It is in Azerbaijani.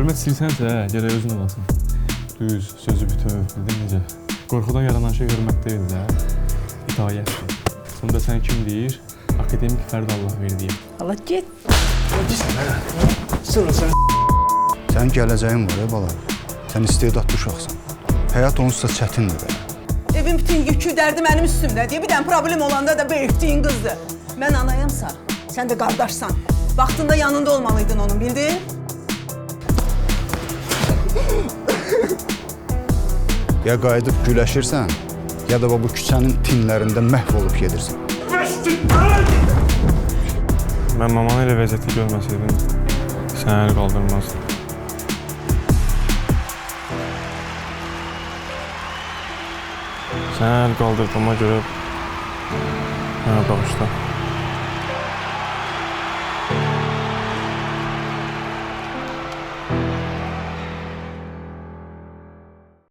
Hörmət istəyirsənsə, gərək özün olasın. Düz, sözü bütöv, bildin necə? Qorxudan yaranan şey hörmət deyil də, itayətdir. Bunda sən kim deyir? Akademik Fərd Allah verdiyi. Allah get. Sənin gələcəyin var ya bala. Sən istedadlı uşaqsan. Həyat onsuz da çətindir belə. Evin bütün yükü, dərdi mənim üstümdə deyə bir dənə problem olanda da böyütdüyün qızdır. Mən anayamsa, sən də qardaşsan. Vaxtında yanında olmalıydın onun, bildin? Ya qayıdıb güləşirsən, ya da bu küçənin tinlərində məhv olub gedirsən. Mən mamanı elə vəziyyətli görməsəydim, sənə əl qaldırmazdım. Sənə əl qaldırdığıma görə mənə bağışla.